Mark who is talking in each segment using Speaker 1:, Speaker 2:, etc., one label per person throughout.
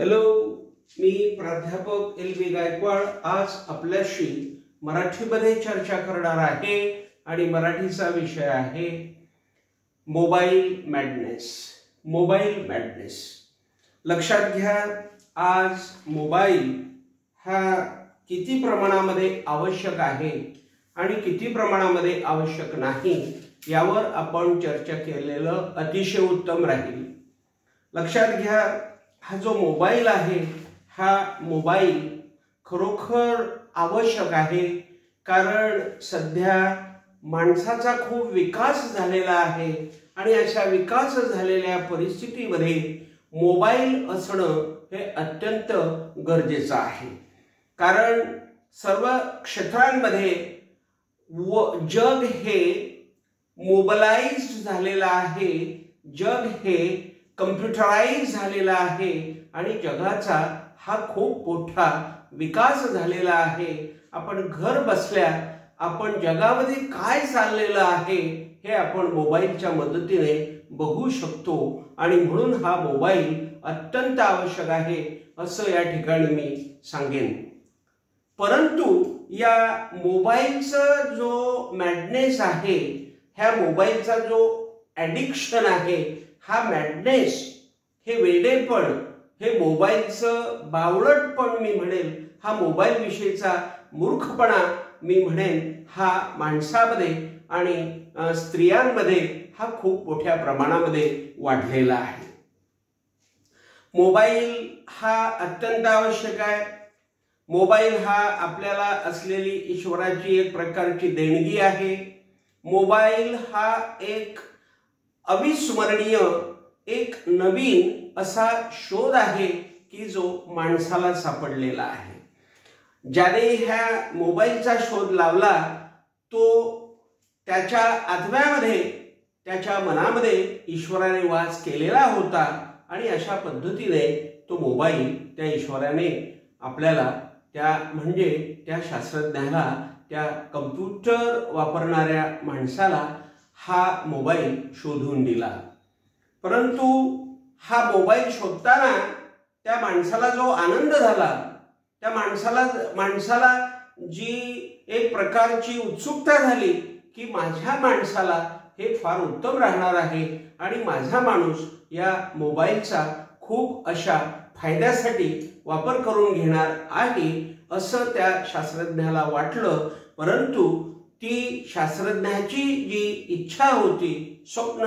Speaker 1: Hello, मी प्राध्यापक LV Gaikwad आज आपल्याशी मराठीमध्ये चर्चा करणार आहे आणि मराठीचा विषय आहे मोबाईल मॅडनेस. मोबाईल मॅडनेस लक्षात घ्या. आज मोबाईल हा किती प्रमाणामध्ये आवश्यक आहे आणि किती प्रमाणामध्ये आवश्यक नाही यावर आपण चर्चा केलेलं अतिशय उत्तम राहील. लक्षात घ्या, हा जो मोबाईल आहे हा मोबाईल खरोखर आवश्यक आहे, कारण सध्या माणसाचा खूप विकास झालेला आहे आणि अशा विकास झालेल्या परिस्थितीमध्ये मोबाईल असणं हे अत्यंत गरजेचं आहे. कारण सर्व क्षेत्रांमध्ये जग हे मोबालाइज्ड झालेलं आहे, जग हे कम्प्युटराइज झालेला आहे आणि जगाचा हा खूप मोठा विकास झालेला आहे. आपण घर बसल्या आपण जगामध्ये काय चाललेलं आहे हे आपण मोबाईलच्या मदतीने बघू शकतो आणि म्हणून हा मोबाईल अत्यंत आवश्यक आहे असं या ठिकाणी मी सांगेन. परंतु या मोबाईलचा जो मॅडनेस आहे, ह्या मोबाईलचा जो ॲडिक्शन आहे, हा मॅडनेस, हे वेडेपण, हे मोबाईलचं बावळटपण मी म्हणेल, हा मोबाईल विषयीचा मूर्खपणा मी म्हणेन, हा माणसामध्ये आणि स्त्रियांमध्ये हा खूप मोठ्या प्रमाणामध्ये वाढलेला आहे. मोबाईल हा अत्यंत आवश्यक आहे. मोबाईल हा आपल्याला असलेली ईश्वराची एक प्रकारची देणगी आहे. मोबाईल हा एक अविस्मरणीय, एक नवीन असा शोध आहे की जो माणसाला सापडलेला आहे. ज्याने ह्या मोबाईलचा शोध लावला तो त्याच्या आत्म्यामध्ये, त्याच्या मनामध्ये ईश्वराने वास केलेला होता आणि अशा पद्धतीने तो मोबाईल त्या ईश्वराने आपल्याला, त्या म्हणजे त्या शास्त्रज्ञाला, त्या कम्प्युटर वापरणाऱ्या माणसाला हा मोबाईल शोधून दिला. परंतु हा मोबाईल शोधताना त्या माणसाला जो आनंद झाला, त्या माणसाला जी एक प्रकारची उत्सुकता झाली की माझ्या माणसाला हे फार उत्तम राहणार आहे आणि माझा माणूस या मोबाईलचा खूप अशा फायद्यासाठी वापर करून घेणार आहे असं त्या शास्त्रज्ञाला वाटलं. परंतु ती शास्त्रज्ञाची जी इच्छा होती, स्वप्न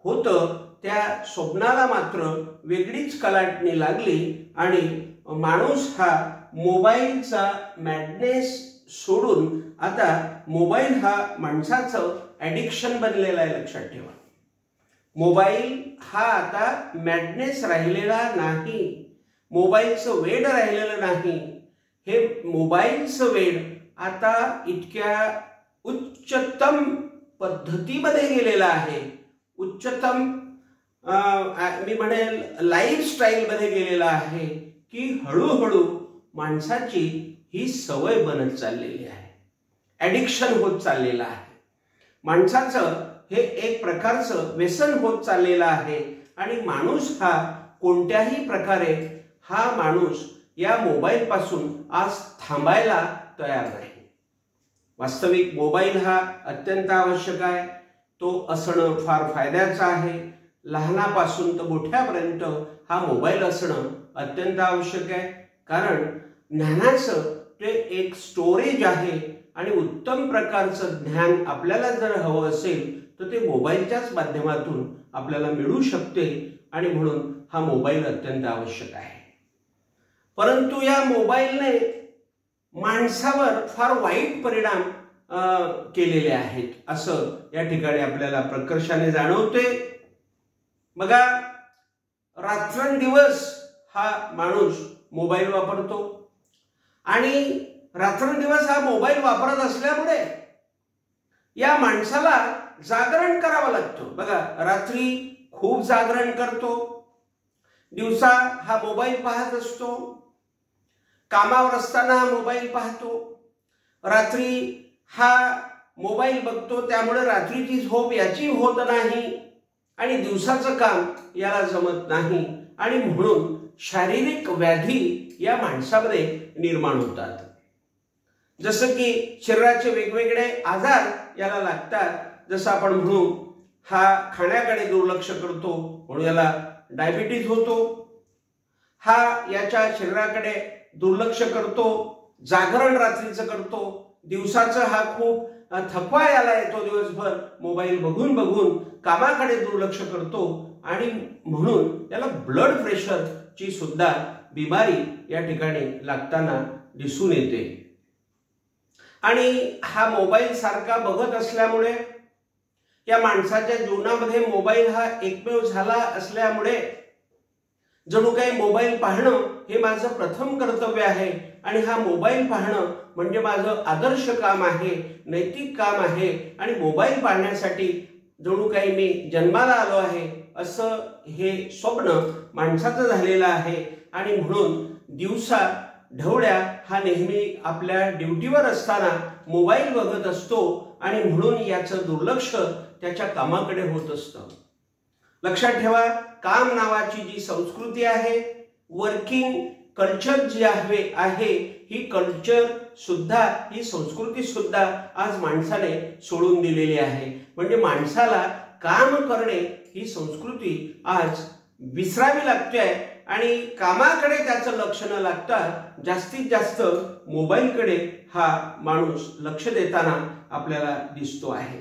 Speaker 1: होतं, त्या स्वप्नाला मात्र वेगळीच कलाटणी लागली आणि माणूस हा मोबाईलचा मॅडनेस सोडून आता मोबाईल हा माणसाचं ॲडिक्शन बनलेला आहे. लक्षात ठेवा, मोबाईल हा आता मॅडनेस राहिलेला नाही, मोबाईलचं वेड राहिलेलं नाही. हे मोबाईलचं वेड आता इतक्या उच्चतम पद्धतीमध्ये गेलेला आहे, उच्चतम मी म्हणेल लाईफस्टाईलमध्ये गेलेला आहे की हळूहळू माणसाची ही सवय बनत चाललेली आहे, ॲडिक्शन होत चाललेलं आहे. माणसाचं हे एक प्रकारचं व्यसन होत चाललेलं आहे आणि माणूस हा कोणत्याही प्रकारे, हा माणूस या मोबाईल पासून आज थांबायला तयार नाही. वास्तविक मोबाईल हा अत्यंत आवश्यक आहे, तो असणं फार फायद्याचं आहे. लहानापासून तर मोठ्यापर्यंत हा मोबाईल असणं अत्यंत आवश्यक आहे, कारण ज्ञानाचं ते एक स्टोरेज आहे आणि उत्तम प्रकारचं ज्ञान आपल्याला जर हवं असेल तर ते मोबाईलच्याच माध्यमातून आपल्याला मिळू शकते आणि म्हणून हा मोबाईल अत्यंत आवश्यक आहे. परंतु या मोबाईलने माणसावर फार वाईट परिणाम केलेले आहेत असं या ठिकाणी आपल्याला प्रकर्षाने जाणवते. बघा, रात्रंदिवस हा माणूस मोबाईल वापरतो आणि रात्रंदिवस हा मोबाईल वापरत असल्यामुळे या माणसाला जागरण करावं लागतं. बघा, रात्री खूप जागरण करतो, दिवसा हा मोबाईल पाहत असतो, कामावर असताना हा मोबाईल पाहतो, रात्री हा मोबाईल बघतो, त्यामुळे रात्रीची झोप याची होत नाही आणि दिवसाचं काम याला जमत नाही आणि म्हणून शारीरिक व्याधी या माणसामध्ये निर्माण होतात। जसं की शरीराचे वेगवेगळे आजार याला लागतात। जसं आपण म्हणू हा खाण्याकडे दुर्लक्ष करतो म्हणून याला डायबिटीज होतो, हा याच्या शरीराकडे दुर्लक्ष करतो, जागरण रात्रीचं करतो, दिवसाचं हा खूप थकवा याला येतो, दिवसभर मोबाईल बघून बघून कामाकडे दुर्लक्ष करतो आणि म्हणून त्याला ब्लड प्रेशरची सुद्धा बिमारी या ठिकाणी लागताना दिसून येते। आणि हा मोबाईल सारखा बघत असल्यामुळे या माणसाच्या जीवनामध्ये मोबाईल हा एकमेव झाला असल्यामुळे जणू काही मोबाईल पाहणं हे माझं प्रथम कर्तव्य आहे आणि हा मोबाईल पाहणं म्हणजे माझं आदर्श काम आहे, नैतिक काम आहे आणि मोबाईल पाहण्यासाठी जणू काही मी जन्माला आलो आहे असं हे स्वप्न माणसाचं झालेलं आहे। आणि म्हणून दिवसा ढवळ्या हा नेहमी आपल्या ड्युटीवर असताना मोबाईल बघत असतो आणि म्हणून याचं दुर्लक्ष त्याच्या कामाकडे होत असतं। लक्षात ठेवा, काम नावाची जी संस्कृती आहे, वर्किंग कल्चर जी आहे ही कल्चर सुद्धा, ही संस्कृती सुद्धा आज माणसाने सोडून दिलेली आहे। म्हणजे माणसाला काम करणे ही संस्कृती आज विसरावी लागते आणि कामाकडे त्याचं लक्ष न लागता जास्तीत जास्त मोबाईलकडे हा माणूस लक्ष देताना आपल्याला दिसतो आहे।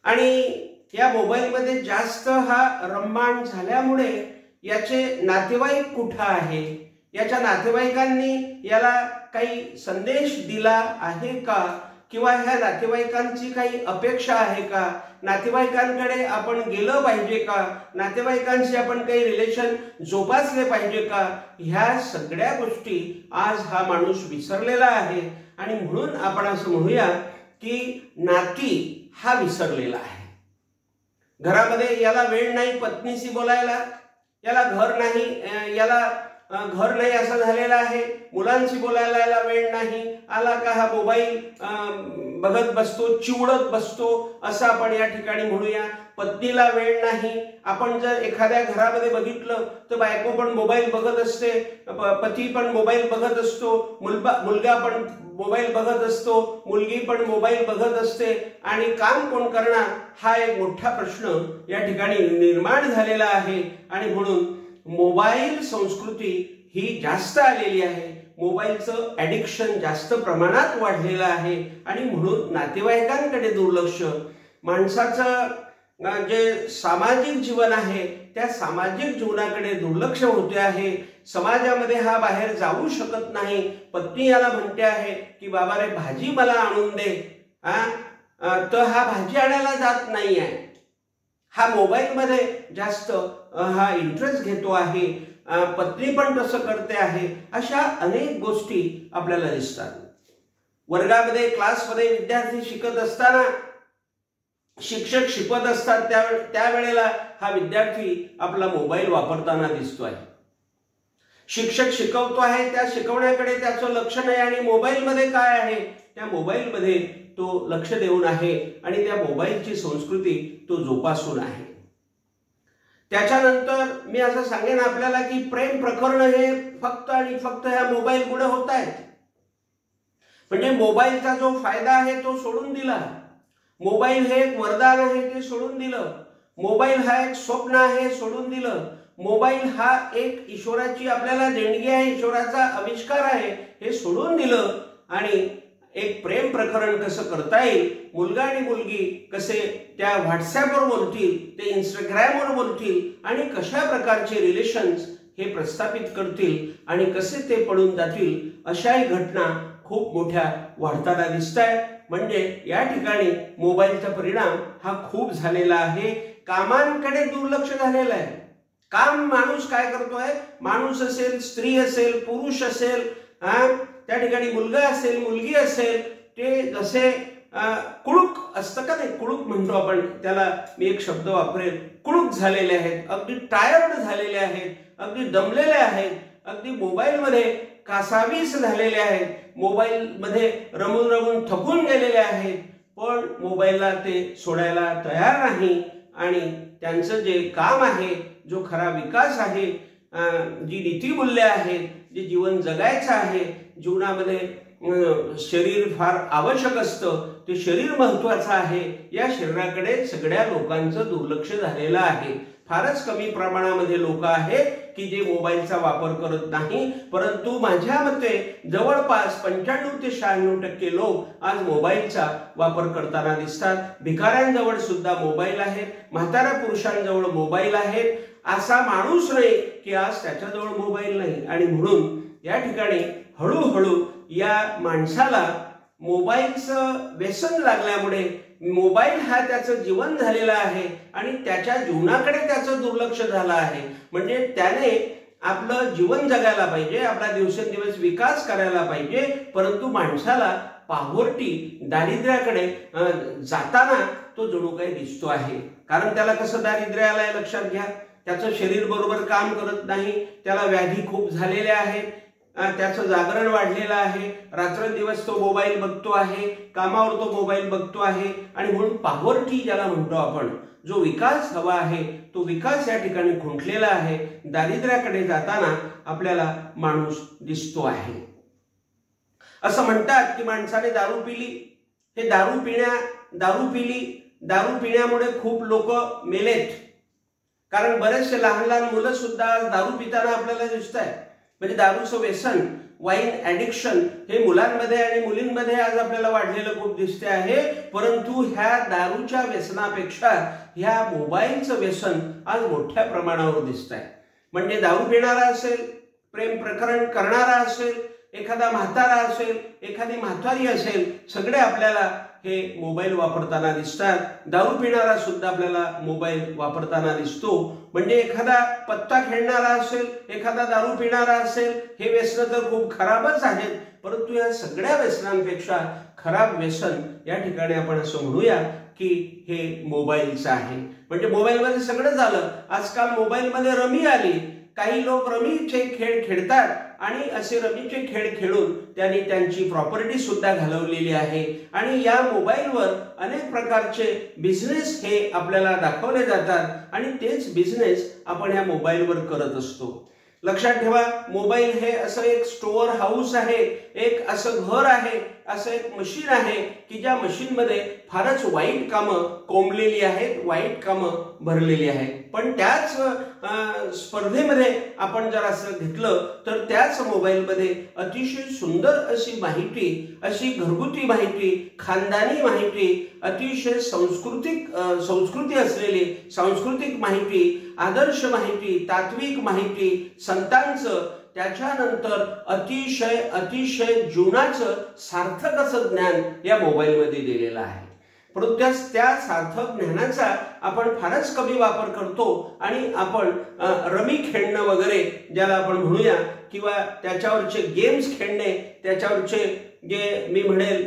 Speaker 1: आणि या मोबाईलमध्ये जास्त हा रममाण झाल्यामुळे याचे नातेवाईक कुठे आहे, याच्या नातेवाईकांनी याला काही संदेश दिला आहे का, किंवा ह्या नातेवाईकांची काही अपेक्षा आहे का, नातेवाईकांकडे आपण गेलं पाहिजे का, नातेवाईकांशी आपण काही रिलेशन जोपासले पाहिजे का, ह्या सगळ्या गोष्टी आज हा माणूस विसरलेला आहे। आणि म्हणून आपण असं म्हणूया की नाती हा विसरलेला आहे। घरामध्ये याला वेळ नाही पत्नीशी बोलायला, याला घर नाही असं झालेलं आहे, मुलांशी बोलायला याला वेळ नाही, आला का हा मोबाईल बघत बसतो, चिवडत बसतो असं आपण या ठिकाणी म्हणूया। पत्नीला वेळ नाही, आपण जर एखाद्या घरामध्ये बघितलं तर बायको पण मोबाईल बघत असते, पती पण मोबाईल बघत असतो, मुलगा पण मोबाईल बघत असतो, मुलगी पण मोबाईल बघत असते आणि काम कोण करणार हा एक मोठा प्रश्न या ठिकाणी निर्माण झालेला आहे। आणि म्हणून मोबाईल संस्कृती ही जास्त आलेली आहे, मोबाईलचं ॲडिक्शन जास्त प्रमाणात वाढलेलं आहे आणि म्हणून नातेवाईकांकडे दुर्लक्ष, माणसाचं जे सामाजिक जीवन आहे त्या सामाजिक जीवनाकडे दुर्लक्ष होते आहे। समाजामध्ये हा बाहेर जाऊ शकत नाही, पत्नी याला म्हणते आहे की बाबा रे भाजी मला आणून दे, तर हा भाजी आणायला जात नाही आहे, हा मोबाईलमध्ये जास्त हा इंटरेस्ट घेतो आहे, पत्नी पण तसं करते आहे। अशा अनेक गोष्टी आपल्याला दिसतात। वर्गामध्ये क्लासमध्ये विद्यार्थी शिकत असताना शिक्षक शिकवत असतात त्यावेळेला हा विद्यार्थी आपला मोबाईल वापरताना दिसतो आहे। शिक्षक शिकवतो आहे, त्या शिकवण्याकडे त्याचं लक्ष नाही आणि मोबाईलमध्ये काय आहे त्या मोबाईलमध्ये तो लक्ष देऊन आहे आणि त्या मोबाईलची संस्कृती तो जोपासून आहे। त्याच्यानंतर मी असं सांगेन आपल्याला की प्रेम प्रकरण हे फक्त आणि फक्त ह्या मोबाईलमुळे होत आहेत। म्हणजे मोबाईलचा जो फायदा आहे तो सोडून दिला, मोबाईल हे एक वरदान आहे ते सोडून दिलं, मोबाईल हा एक स्वप्न आहे सोडून दिलं, मोबाईल हा एक ईश्वराची आपल्याला देणगी आहे, ईश्वराचा आविष्कार आहे हे सोडून दिलं आणि एक प्रेम प्रकरण कसं करता येईल, मुलगा आणि मुलगी कसे त्या व्हॉट्सॲपवर बोलतील, ते इंस्टाग्रामवर बोलतील आणि कशा प्रकारचे रिलेशन्स हे प्रस्थापित करतील आणि कसे ते पडून जातील, अशाही घटना खूप मोठ्या वाढताना दिसतायत। म्हणजे या ठिकाणी मोबाईलचा परिणाम हा खूप झालेला आहे, कामांकडे दुर्लक्ष झालेलं आहे। काम माणूस काय करतोय, माणूस असेल, स्त्री असेल, पुरुष असेल, त्या ठिकाणी मुलगा असेल, मुलगी असेल, ते जसे कुळूक असतं का, नाही कुळूक म्हणतो आपण त्याला, मी एक शब्द वापरेल, कुळूक झालेले आहेत, अगदी टायर्ड झालेले आहेत, अगदी दमलेले आहेत, अगदी मोबाईलमध्ये कासावीस झालेले आहेत, मोबाईलमध्ये रमून रमून थकून गेलेले आहेत, पण मोबाईलला ते सोडायला तयार नाही आणि त्यांचं जे काम आहे, जो खरा विकास आहे, जी नीतिमूल्य आहेत, जे जीवन जगायचं आहे, जीवनामध्ये शरीर फार आवश्यक असतं, ते शरीर महत्वाचं आहे, या शरीराकडे सगळ्या लोकांचं दुर्लक्ष झालेलं आहे. फारच कमी प्रमाणामध्ये लोक आहेत की जे मोबाईलचा वापर करत नाही, परंतु माझ्या मते जवळपास 95 ते 96% लोक आज मोबाईलचा वापर करताना दिसतात. भिकाऱ्यांजवळ सुद्धा मोबाईल आहे, म्हाताऱ्या पुरुषांजवळ मोबाईल आहे. असा माणूस नाही की आज त्याच्याजवळ मोबाईल नाही. आणि म्हणून या ठिकाणी हळूहळू या माणसाला मोबाईलचं व्यसन लागल्यामुळे मोबाईल हा त्याचं जीवन झालेलं आहे आणि त्याच्या जीवनाकडे त्याचं दुर्लक्ष झालं आहे. म्हणजे त्याने आपलं जीवन जगायला पाहिजे, आपला दिवसेंदिवस विकास करायला पाहिजे, परंतु माणसाला पॉवर्टी, दारिद्र्याकडे जाताना तो जणू काही दिसतो आहे. कारण त्याला कसं दारिद्र्य आलंय लक्षात घ्या. त्याचं शरीर बरोबर काम करत नाही, त्याला व्याधी खूप झालेल्या आहेत, त्याचं जागरण वाढलेलं आहे, रात्रंदिवस तो मोबाईल बघतो आहे, कामावर तो मोबाईल बघतो आहे. आणि म्हणून पॉवर्टी ज्याला म्हणतो आपण, जो विकास हवा आहे तो विकास या ठिकाणी खुंटलेला आहे. दारिद्र्याकडे जाताना आपल्याला माणूस दिसतो आहे. असं म्हणतात की माणसाने दारू पिली, हे दारू पिण्यामुळे खूप लोक मेलेत. कारण बरेचसे लहान लहान मुलं सुद्धा दारू पिताना आपल्याला दिसत आहे. म्हणजे दारूचं व्यसन, वाईन ॲडिक्शन हे मुलांमध्ये आणि मुलींमध्ये आज आपल्याला वाढलेलं खूप दिसते आहे. परंतु ह्या दारूच्या व्यसनापेक्षा ह्या मोबाईलचं व्यसन आज मोठ्या प्रमाणावर दिसत आहे. म्हणजे दारू पिणारा असेल, प्रेम प्रकरण करणारा असेल, एखादा म्हातारा असेल, एखादी म्हातारी असेल, सगळे आपल्याला हे मोबाईल वापरताना दिसतात. दारू पिणारा सुद्धा आपल्याला मोबाईल वापरताना दिसतो. म्हणजे एखादा पत्ता खेळणारा असेल, एखादा दारू पिणारा असेल, हे व्यसन तर खूप खराबच आहेत. परंतु या सगळ्या व्यसनांपेक्षा खराब व्यसन या ठिकाणी आपण असं म्हणूया की हे मोबाईलचं आहे. म्हणजे मोबाईलमध्ये सगळं झालं. आजकाल मोबाईलमध्ये रमी आली. काही लोक रमीचे खेळ खेळतात आणि असे रमीचे खेळ खेळून त्यांनी त्यांची प्रॉपर्टी सुद्धा घालवलेली आहे. आणि या मोबाईलवर अनेक प्रकारचे बिझनेस हे आपल्याला दाखवले जातात आणि तेच बिझनेस आपण या मोबाईलवर करत असतो. लक्षात ठेवा, मोबाईल हे असं एक स्टोअर हाऊस आहे, एक असं घर आहे, असं एक मशीन आहे की ज्या मशीनमध्ये फारच वाईट कामं कोंबलेली आहेत, वाईट कामं भरलेली आहेत. पण त्याच स्पर्धेमध्ये आपण जर असं घेतलं तर त्याच मोबाईलमध्ये अतिशय सुंदर अशी माहिती, अशी घरगुती माहिती, खानदानी माहिती, अतिशय संस्कृती असलेली सांस्कृतिक माहिती, आदर्श माहिती, तात्विक माहिती, संतांचं, त्याच्यानंतर अतिशय जीवनाचं सार्थक असं ज्ञान या मोबाईलमध्ये दिलेलं आहे. परंतु त्या सार्थक ज्ञानाचा आपण फारच कमी वापर करतो आणि आपण रमी खेळणं वगैरे ज्याला आपण म्हणूया किंवा त्याच्यावरचे गेम्स खेळणे, त्याच्यावरचे जे मी म्हणेल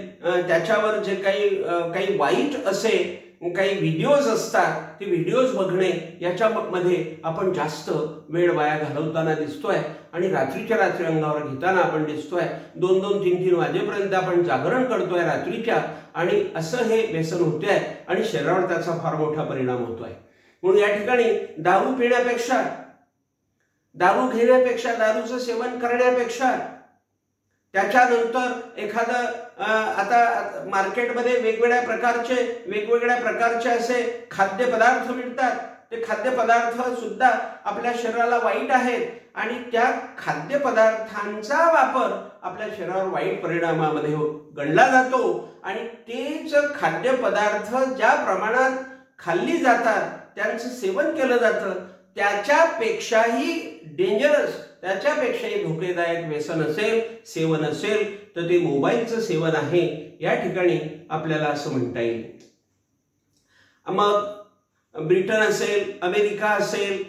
Speaker 1: त्याच्यावर जे काही वाईट असे काही व्हिडिओज असतात ते व्हिडिओज बघणे, याच्यामध्ये आपण जास्त वेळ वाया घालवताना दिसतोय. आणि रात्रीच्या रात्री अंगावर घेताना आपण दिसतोय. 2-2, 3-3 वाजेपर्यंत आपण जागरण करतोय रात्रीच्या. आणि असं हे व्यसन होतंय आणि शरीरावर त्याचा फार मोठा परिणाम होतोय. म्हणून या ठिकाणी दारू पिण्यापेक्षा, दारू घेण्यापेक्षा, दारूचं सेवन करण्यापेक्षा, त्याच्यानंतर एखादं आता मार्केटमध्ये वेगवेगळ्या प्रकारचे असे खाद्यपदार्थ मिळतात. ते खाद्यपदार्थ सुद्धा आपल्या शरीराला वाईट आहेत आणि त्या खाद्यपदार्थांचा वापर आपल्या शरीरावर वाईट परिणामामध्ये गणला जातो. आणि तेच खाद्यपदार्थ ज्या प्रमाणात खाल्ली जातात, त्यांचं सेवन केलं जातं, त्याच्यापेक्षाही डेंजरस, त्याच्यापेक्षाही धोकेदायक व्यसन असेल, सेवन असेल तर ते मोबाईलचं सेवन आहे. या ठिकाणी आपल्याला असं म्हणता येईल. मग ब्रिटन असेल, अमेरिका असेल,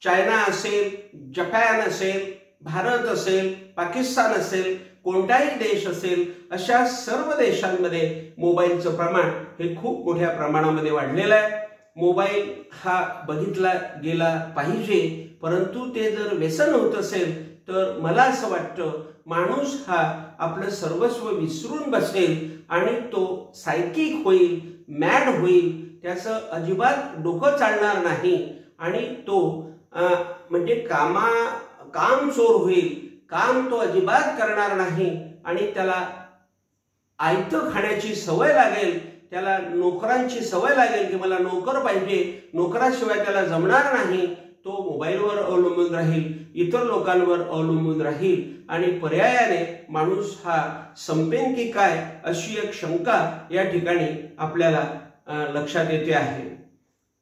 Speaker 1: चायना असेल, जपान असेल, भारत असेल, पाकिस्तान असेल, कोणताही देश असेल, अशा सर्व देशांमध्ये मोबाईलचं प्रमाण हे खूप मोठ्या प्रमाणामध्ये वाढलेलं आहे. मोबाईल हा बघितला गेला पाहिजे, परंतु ते जर व्यसन होत असेल तर मला असं वाटतं माणूस हा आपलं सर्वस्व विसरून बसेल आणि तो सायकिक होईल, मॅड होईल, त्याचं अजिबात डोकं चालणार नाही आणि तो म्हणजे काम चोर होईल, काम तो अजिबात करणार नाही आणि त्याला आयतं खाण्याची सवय लागेल, त्याला नोकरांची सवय लागेल की मला नोकर पाहिजे, नोकराशिवाय त्याला जमणार नाही, तो मोबाईलवर अवलंबून राहील, इतर लोकांवर अवलंबून राहील आणि पर्यायाने माणूस हा संपेन की काय अशी एक शंका या ठिकाणी आपल्याला लक्षात येते आहे।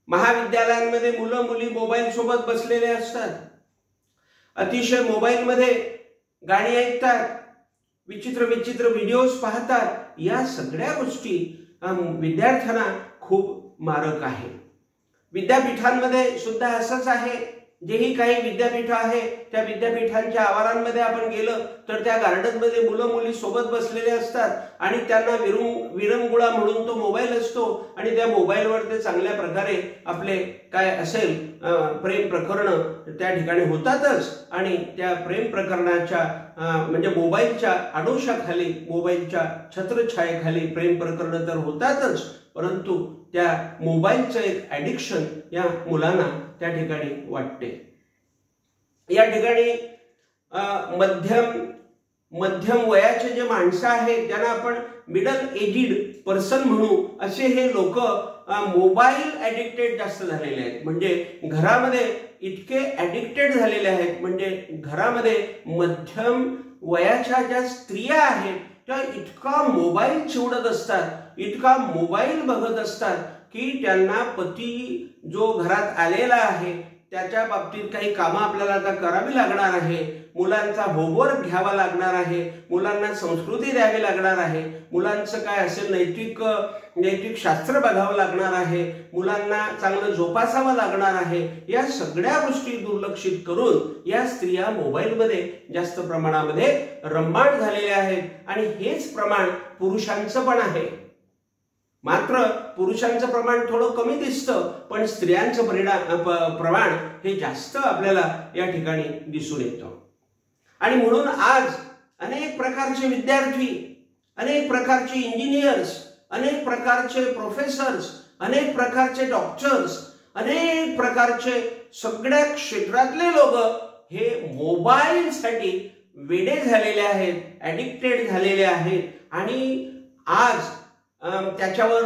Speaker 1: महाविद्यालयांमध्ये मुलं मुली मोबाईल सोबत बसलेले असतात, अतिशय मोबाईलमध्ये गाणी ऐकतात, विचित्र विचित्र व्हिडिओज पाहतात। या सगळ्या गोष्टी विद्यार्थ्यांना खूप मारक आहे। विद्यापीठांमध्ये सुद्धा असंच आहे। जेही काही विद्यापीठ आहे त्या विद्यापीठांच्या आवारांमध्ये आपण गेलं तर त्या गार्डनमध्ये मुलं मुली सोबत बसलेले असतात आणि त्यांना विरंगुळा म्हणून तो मोबाईल असतो आणि त्या मोबाईलवर ते चांगल्या प्रकारे आपले काय असेल प्रेम प्रकरण त्या ठिकाणी होतातच आणि त्या प्रेम प्रकरणाच्या म्हणजे मोबाईलच्या आडोशाखाली, मोबाईलच्या छत्रछायेखाली प्रेम प्रकरण तर होतातच, परंतु त्या मोबाईलचं एक ॲडिक्शन या मुलांना त्या ठिकाणी वाटते। या ठिकाणी मध्यम वयाचे जे माणसं आहेत ज्यांना आपण मिडल एजिड पर्सन म्हणू, असे हे लोक मोबाईल ॲडिक्टेड जास्त झालेले आहेत। म्हणजे घरामध्ये इतके ॲडिक्टेड झालेले आहेत, म्हणजे घरामध्ये मध्यम वयाच्या ज्या स्त्रिया आहेत त्या इतका मोबाईल चिवडत असतात, इतका मोबाईल बघत असतात की त्यांना पती जो घरात आलेला आहे त्याच्या बाबतीत काही कामं आपल्याला आता करावी लागणार आहे, मुलांचा होमवर्क घ्यावा लागणार आहे, मुलांना संस्कृती द्यावी लागणार आहे, मुलांचं काय असेल नैतिक शास्त्र बघावं लागणार आहे, मुलांना चांगलं जोपासावं लागणार आहे। या सगळ्या गोष्टी दुर्लक्षित करून या स्त्रिया मोबाईलमध्ये जास्त प्रमाणामध्ये रममाण झालेल्या आहेत आणि हेच प्रमाण पुरुषांचं पण आहे। मात्र पुरुषांचं प्रमाण थोडं कमी दिसतं, पण स्त्रियांचं प्रमाण हे जास्त आपल्याला या ठिकाणी दिसून येतं। आणि म्हणून आज अनेक प्रकारचे विद्यार्थी, अनेक प्रकारचे इंजिनियर्स, अनेक प्रकारचे प्रोफेसर्स, अनेक प्रकारचे डॉक्टर्स, अनेक प्रकारचे सगळ्या क्षेत्रातले लोक हे मोबाईलसाठी वेडे झालेले आहेत, ॲडिक्टेड झालेले आहेत आणि आज त्याच्यावर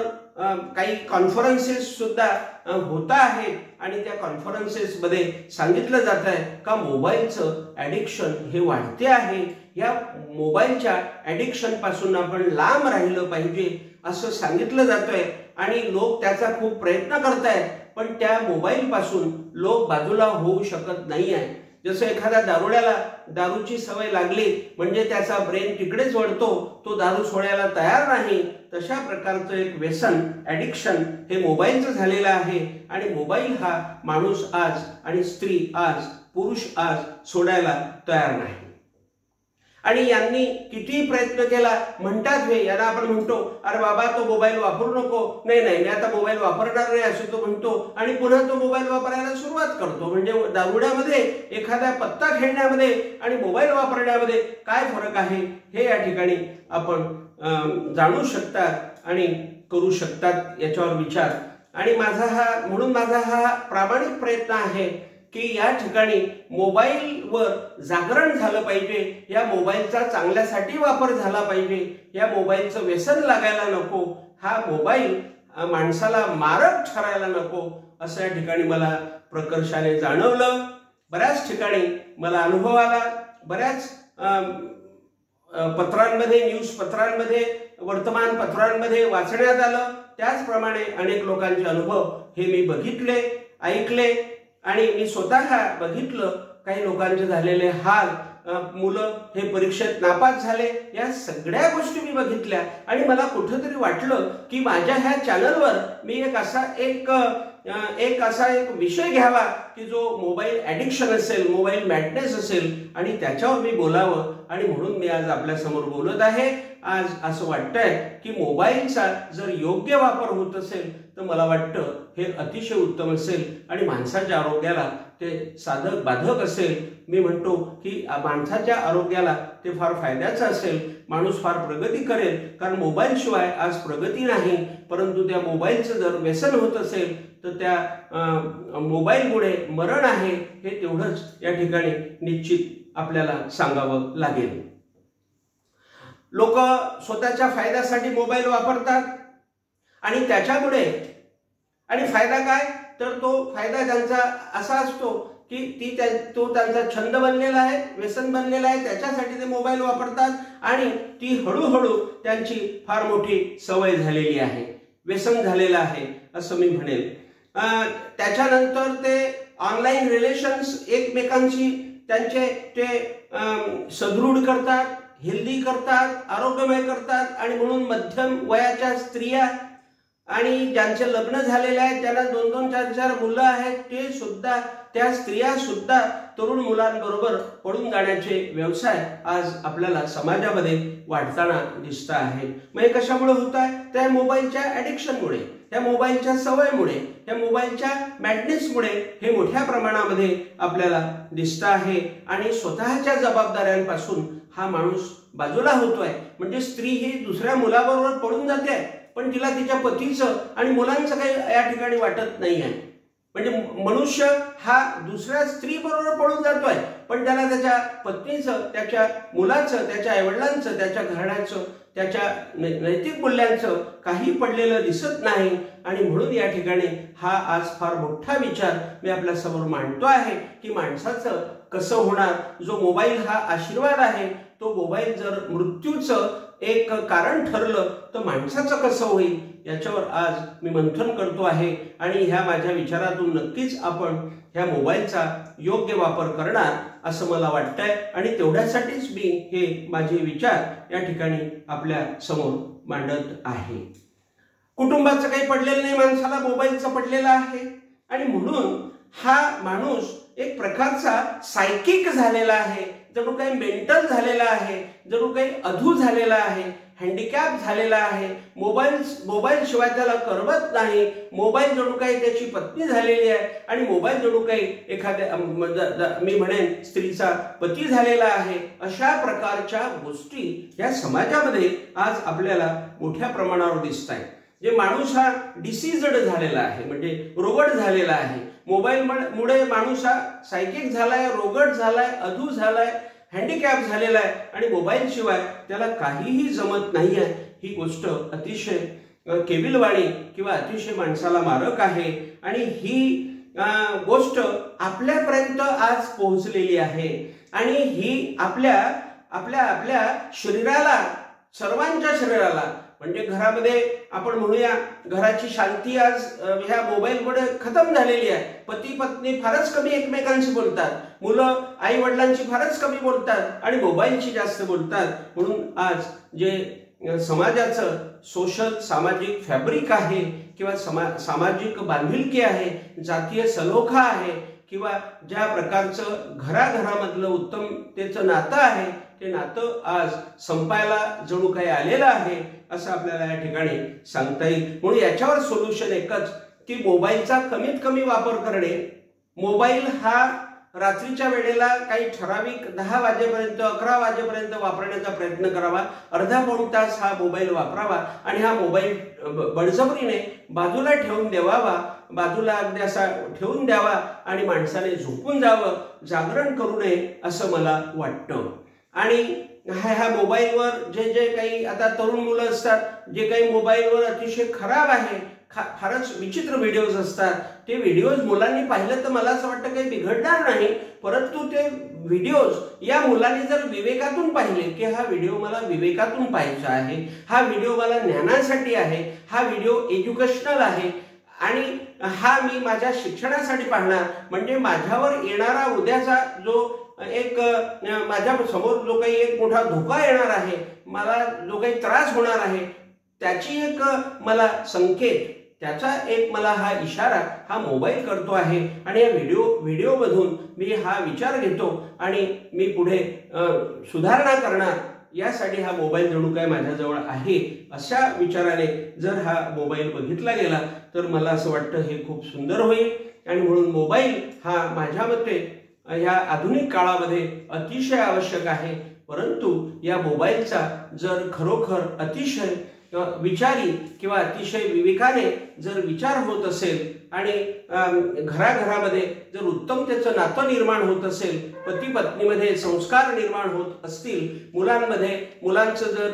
Speaker 1: काही कॉन्फरन्सेस सुद्धा होत आहेत आणि त्या कॉन्फरन्सेस मध्ये सांगितलं जात आहे का मोबाईलचं ॲडिक्शन हे वाढते आहे, या मोबाईलच्या ॲडिक्शन पासून आपण लांब राहिलं पाहिजे असं सांगितलं जातंय आणि लोक त्याचा खूप प्रयत्न करतायत, पण त्या मोबाईल पासून लोक बाजूला होऊ शकत नाही आहे। जसं एखाद्या दारुड्याला दारूची सवय लागली म्हणजे त्याचा ब्रेन तिकडेच वळतो, तो दारू सोडायला तयार नाही, तशा प्रकारचं एक व्यसन, ॲडिक्शन हे मोबाईलचं झालेलं आहे आणि मोबाईल हा माणूस आज आणि स्त्री आज, पुरुष आज सोडायला तयार नाही। आणि यांनी किती प्रयत्न केला म्हणतात हे, यांना आपण म्हणतो अरे बाबा तो मोबाईल वापरू नको, नाही मी आता मोबाईल वापरणार नाही असं तो म्हणतो आणि पुन्हा तो मोबाईल वापरायला सुरुवात करतो। म्हणजे दारुड्यामध्ये, एखाद्या पत्ता खेळण्यामध्ये आणि मोबाईल वापरण्यामध्ये काय फरक आहे हे या ठिकाणी आपण जाणू शकतात आणि करू शकतात याच्यावर विचार। आणि म्हणून माझा हा प्रामाणिक प्रयत्न आहे की या ठिकाणी मोबाईलवर जागरण झालं पाहिजे, या मोबाईलचा चांगल्यासाठी वापर झाला पाहिजे, या मोबाईलचं व्यसन लागायला नको, हा मोबाईल माणसाला मारक ठरायला नको असं या ठिकाणी मला प्रकर्षाने जाणवलं। बऱ्याच ठिकाणी मला अनुभव आला, बऱ्याच पत्रांमध्ये, न्यूज पत्रांमध्ये, वर्तमानपत्रांमध्ये वाचण्यात आलं, त्याचप्रमाणे अनेक लोकांचे अनुभव हे मी बघितले, ऐकले आणि मी स्वतः बघितलं काही लोकांचे झालेले हाल, मुलं हे परीक्षेत नापास झाले, या सगळ्या गोष्टी मी बघितल्या आणि मला कुठेतरी वाटलं की माझ्या ह्या चॅनलवर मी एक असा एक विषय घ्यावा की जो मोबाईल ॲडिक्शन असेल, मोबाईल मॅडनेस असेल आणि त्याच्यावर मी बोलावं आणि म्हणून मी आज आपल्या समोर बोलत आहे। आज असं वाटतंय की मोबाईलचा जर योग्य वापर होत असेल तर मला वाटतं हे अतिशय उत्तम असेल आणि माणसाच्या आरोग्याला ते साधक बाधक असेल, मी म्हणतो की माणसाच्या आरोग्याला ते फार फायद्याचं असेल, माणूस फार प्रगती करेल. कारण मोबाईल शिवाय आज प्रगती नाही. परंतु त्या मोबाईलचं जर व्यसन होत असेल तर त्या मोबाईलमुळे मरण आहे, हे तेवढंच या ठिकाणी निश्चित आपल्याला सांगावं लागेल. लोक स्वतःच्या फायद्यासाठी मोबाईल वापरतात आणि त्याच्यामुळे आणि फायदा काय, तर तो फायदा त्यांचा असा असतो की तो त्यांचा छंद बनलेला आहे, व्यसन बनलेला आहे, त्याच्यासाठी ते मोबाईल वापरतात आणि ती हळूहळू त्यांची फार मोठी सवय झालेली आहे, व्यसन झालेलं आहे असं मी म्हणेल. त्याच्यानंतर ते ऑनलाईन रिलेशन्स एकमेकांशी त्यांचे ते सदृढ करतात, हेल्दी करतात, आरोग्यमय करतात. आणि म्हणून मध्यम वयाच्या स्त्रिया आणि ज्यांचे लग्न झालेले आहेत, त्यांना 2-2, 4-4 मुलं आहेत, ते सुद्धा, त्या स्त्रिया सुद्धा तरुण मुलांबरोबर पळून जाण्याचे व्यवसाय आज आपल्याला समाजामध्ये वाढताना दिसत आहेत. मग हे कशामुळे होत आहे? त्या मोबाईलच्या ॲडिक्शनमुळे, त्या मोबाईलच्या सवयीमुळे, त्या मोबाईलच्या मॅडनेसमुळे हे मोठ्या प्रमाणामध्ये आपल्याला दिसत आहे. आणि स्वतःच्या जबाबदाऱ्यांपासून हा माणूस बाजूला होतोय. म्हणजे स्त्री ही दुसऱ्या मुलाबरोबर पळून जाते, पण तिला तिच्या पतीचं आणि मुलांचं काही या ठिकाणी वाटत नाही आहे. म्हणजे मनुष्य हा दुसऱ्या स्त्री बरोबर पळून जातोय, पण त्याला त्याच्या पत्नीचं, त्याच्या मुलाचं, त्याच्या आईवडिलांचं, त्याच्या घराण्याचं, त्याच्या नैतिक मूल्यांचं काही पडलेलं दिसत नाही. आणि म्हणून या ठिकाणी हा आज फार मोठा विचार मी आपल्या समोर मांडतो आहे की माणसाचं कसं होणार. जो मोबाईल हा आशीर्वाद आहे, तो मोबाईल जर मृत्यूचं एक कारण ठरलं तर माणसाचं कसं होईल, याच्यावर आज मी मंथन करतो आहे. आणि ह्या माझ्या विचारातून नक्कीच आपण ह्या मोबाईलचा योग्य वापर करणार असं मला वाटतंय. आणि तेवढ्यासाठीच मी हे माझे विचार या ठिकाणी आपल्या समोर मांडत आहे. कुटुंबाचं काही पडलेलं नाही, माणसाला मोबाईलचं पडलेलं आहे. आणि म्हणून हा माणूस एक प्रकारचा सायकिक झालेला आहे, जणू काही मेंटल झालेला आहे, जणू काही अधू झालेला आहे, हँडिकॅप झालेला आहे. मोबाईल शिवाय त्याला करमत नाही. मोबाईल जणू काही त्याची पत्नी झालेली आहे आणि मोबाईल जणू काही एखाद्या मी म्हणेन स्त्रीचा पती झालेला आहे. अशा प्रकारच्या गोष्टी या समाजामध्ये आज आपल्याला मोठ्या प्रमाणावर दिसत आहेत. जे माणूस हा डिसीजड झालेला आहे, म्हणजे रोगट झालेला आहे. मोबाईलमुळे माणूस हा सायकिक झालाय, रोगट झालाय, अधू झालाय, हँडिकॅप झालेला आहे आणि मोबाईल शिवाय त्याला काहीही जमत नाही आहे. ही गोष्ट अतिशय केविलवाणी किंवा अतिशय माणसाला मारक आहे. आणि ही गोष्ट आपल्यापर्यंत आज पोहोचलेली आहे. आणि ही आपल्या शरीराला, सर्वांच्या शरीराला, म्हणजे घरामध्ये आपण म्हणूया घराची शांती आज ह्या मोबाईलमुळे खतम झालेली आहे. पती पत्नी फारच कमी एकमेकांशी बोलतात, मुलं आई वडिलांशी फारच कमी बोलतात आणि मोबाईलशी जास्त बोलतात. म्हणून आज जे समाजाचं सामाजिक फॅब्रिक आहे किंवा सामाजिक बांधिलकी आहे, जातीय सलोखा आहे किंवा ज्या प्रकारचं घराघरामधलं उत्तमतेचं नातं आहे, ते नातं आज संपायला जणू काही आलेलं आहे असं आपल्याला या ठिकाणी सांगता येईल. म्हणून याच्यावर सोल्युशन एकच की मोबाईलचा कमीत कमी वापर करणे. मोबाईल हा रात्रीच्या वेळेला काही ठराविक 10 वाजेपर्यंत 11 वाजेपर्यंत वापरण्याचा प्रयत्न करावा. अर्धा-पाऊण तास हा मोबाईल वापरावा आणि हा मोबाईल बळजबरीने बाजूला ठेवून द्यावा, बाजूला अगदी असा ठेवून द्यावा आणि माणसाने झोपून जावं, जागरण करू नये असं मला वाटतं. आणि ह्या मोबाईलवर जे काही आता तरुण मुलं असतात, जे काही मोबाईलवर अतिशय खराब आहे, फारच विचित्र व्हिडिओज असतात, ते व्हिडिओज मुलांनी पाहिलं तर मला असं वाटतं काही बिघडणार नाही. परंतु ते व्हिडिओज या मुलांनी जर विवेकातून पाहिले की हा व्हिडिओ मला विवेकातून पाहायचा आहे, हा व्हिडिओ मला ज्ञानासाठी आहे, हा व्हिडिओ एज्युकेशनल आहे आणि हा मी माझ्या शिक्षणासाठी पाहणार, म्हणजे माझ्यावर येणारा उद्याचा जो एक माझ्या समोर जो काही एक मोठा धोका येणार आहे, मला जो काही त्रास होणार आहे, त्याची एक मला संकेत, त्याचा एक मला हा इशारा हा मोबाईल करतो आहे. आणि या व्हिडिओमधून मी हा विचार घेतो आणि मी पुढे सुधारणा करणार, यासाठी हा मोबाईल जणू काय माझ्याजवळ आहे. अशा विचाराने जर हा मोबाईल बघितला गेला तर मला असं वाटतं हे खूप सुंदर होईल. आणि म्हणून मोबाईल हा माझ्या मते ह्या आधुनिक काळामध्ये अतिशय आवश्यक आहे। परंतु या मोबाईलचा जर खरोखर अतिशय विचारी किंवा अतिशय विवेकाने जर विचार होत असेल आणि घराघरामध्ये जर उत्तम त्याचं नातं निर्माण होत असेल, पती पत्नीमध्ये संस्कार निर्माण होत असतील, मुलांचं जर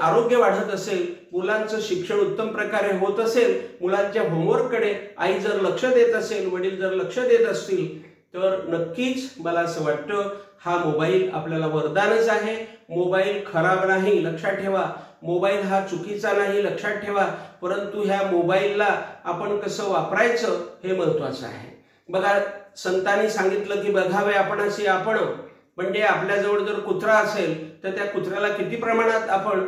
Speaker 1: आरोग्य वाढत असेल, मुलांचं शिक्षण उत्तम प्रकारे होत असेल, मुलांच्या होमवर्ककडे आई जर लक्ष देत असेल, वडील जर लक्ष देत असतील, तर नक्कीच मला असं वाटतं हा मोबाईल आपल्याला वरदानच आहे। मोबाईल खराब नाही, लक्षात ठेवा। मोबाईल हा चुकीचा नाही, लक्षात ठेवा। परंतु ह्या मोबाईलला आपण कसं वापरायचं हे महत्त्वाचं आहे। बघा, संतांनी सांगितलं की बघावे आपणाशी आपण, म्हणजे आपल्याजवळ जर कुत्रा असेल तर त्या कुत्र्याला किती प्रमाणात आपण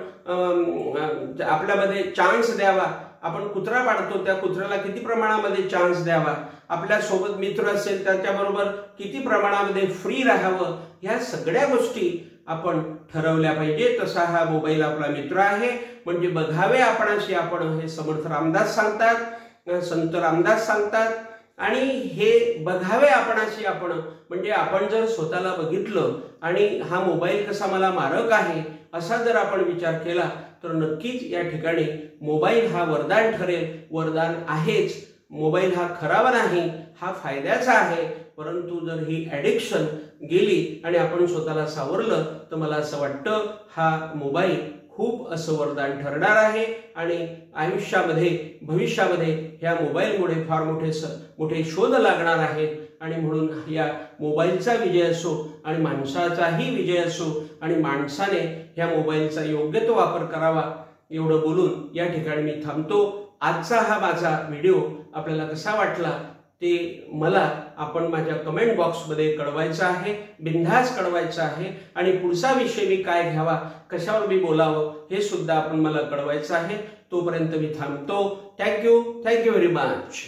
Speaker 1: आपल्यामध्ये चान्स द्यावा। आपण कुत्रा पाळतो, त्या कुत्र्याला किती प्रमाणामध्ये चान्स द्यावा। आपल्या सोबत मित्र असेल त्याच्याबरोबर किती प्रमाणामध्ये फ्री राहावं, ह्या सगळ्या गोष्टी आपण ठरवल्या पाहिजे। तसा हा मोबाईल आपला मित्र आहे। म्हणजे बघावे आपणाशी आपण हे समर्थ रामदास सांगतात, संत रामदास सांगतात। आणि हे बघावे आपणाशी आपण म्हणजे आपण जर स्वतःला बघितलं आणि हा मोबाईल कसा मला मारक आहे असा जर आपण विचार केला तर नक्कीच या ठिकाणी मोबाईल हा वरदान ठरेल, वरदान आहेच। मोबाईल हा खराब नाही, हा फायद्याचा आहे। परंतु जर ही ॲडिक्शन गेली आणि आपण स्वतःला सावरलं तर मला असं वाटतं हा मोबाईल खूप असं वरदान ठरणार आहे। आणि आयुष्यामध्ये भविष्यामध्ये ह्या मोबाईलमुळे फार मोठे शोध लागणार आहेत। आणि म्हणून या मोबाईलचा विजय असो आणि माणसाचाही विजय असो आणि माणसाने ह्या मोबाईलचा योग्य तो वापर करावा, एवढं बोलून या ठिकाणी मी थांबतो। आजचा हा माझा व्हिडिओ आपल्याला कसा वाटला ते मला आपण माझ्या कमेंट बॉक्समध्ये कळवायचं आहे, बिनधास्त कळवायचं आहे। आणि पुढचा विषय मी काय घ्यावा, कशावर मी बोलावं हे सुद्धा आपण मला कळवायचं आहे। तोपर्यंत मी थांबतो। Thank you very much.